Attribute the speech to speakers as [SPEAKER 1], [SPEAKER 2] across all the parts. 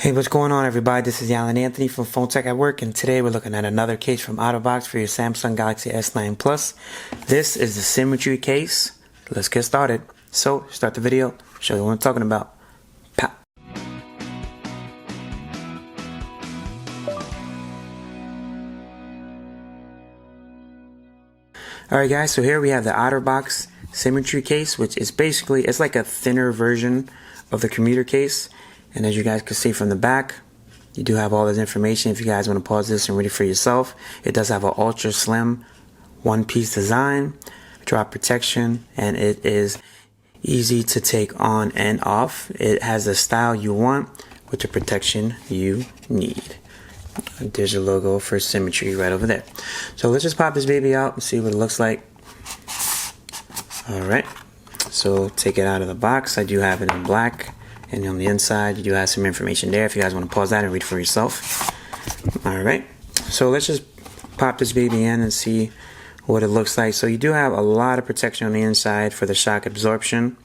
[SPEAKER 1] Hey, what's going on, everybody? This is Alan Anthony from Phone Tech at Work, and today we're looking at another case from Otterbox for your Samsung Galaxy S9 Plus. This is the Symmetry case. Let's get started. So, start the video, show you what I'm talking about. Pow. Alright guys, so here we have the Otterbox Symmetry case, which is basically, it's like a thinner version of the commuter case. And as you guys can see from the back, you do have all this information if you guys want to pause this and read it for yourself. It does have an ultra slim one-piece design, drop protection, and it is easy to take on and off. It has the style you want with the protection you need. There's your logo for Symmetry right over there. So let's just pop this baby out and see what it looks like. Alright, so take it out of the box. I do have it in black. And on the inside, you do have some information there if you guys want to pause that and read for yourself. Alright, so let's just pop this baby in and see what it looks like. So you do have a lot of protection on the inside for the shock absorption.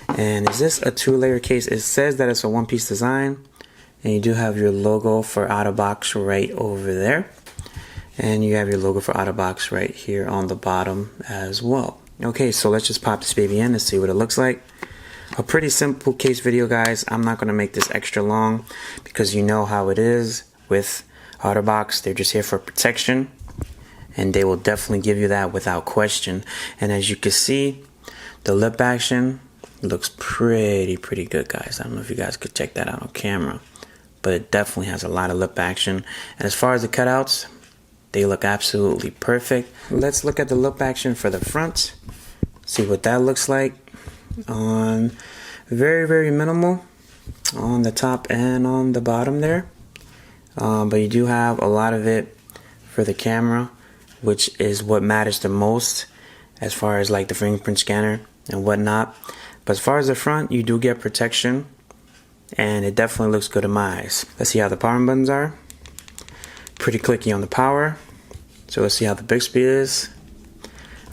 [SPEAKER 1] And is this a two-layer case? It says that it's a one-piece design. And you do have your logo for Otterbox right over there. And you have your logo for Otterbox right here on the bottom as well. Okay, so let's just pop this baby in and see what it looks like. A pretty simple case video, guys. I'm not going to make this extra long because you know how it is with Otterbox. They're just here for protection, and they will definitely give you that without question. And as you can see, the lip action looks pretty good, guys. I don't know if you guys could check that out on camera, but it definitely has a lot of lip action. And as far as the cutouts, they look absolutely perfect. Let's look at the lip action for the front, see what that looks like. On very minimal on the top and on the bottom there, but you do have a lot of it for the camera, which is what matters the most as far as like the fingerprint scanner and whatnot. But as far as the front, you do get protection, and it definitely looks good in my eyes. Let's see how the power buttons are. Pretty clicky on the power. So let's see how the Bixby is.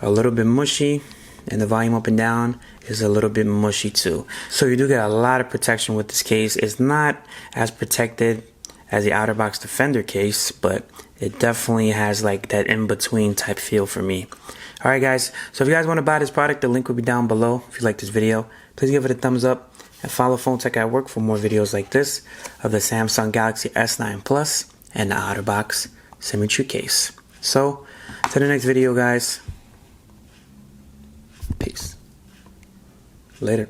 [SPEAKER 1] A little bit mushy, and the volume up and down is a little bit mushy too. So you do get a lot of protection with this case. It's not as protected as the Otterbox Defender case, but it definitely has like that in-between type feel for me. Alright guys, so if you guys want to buy this product, the link will be down below. If you like this video, please give it a thumbs up and follow Phone Tech at Work for more videos like this of the Samsung Galaxy S9 Plus and the Otterbox Symmetry case. So, to the next video, guys. Peace. Later.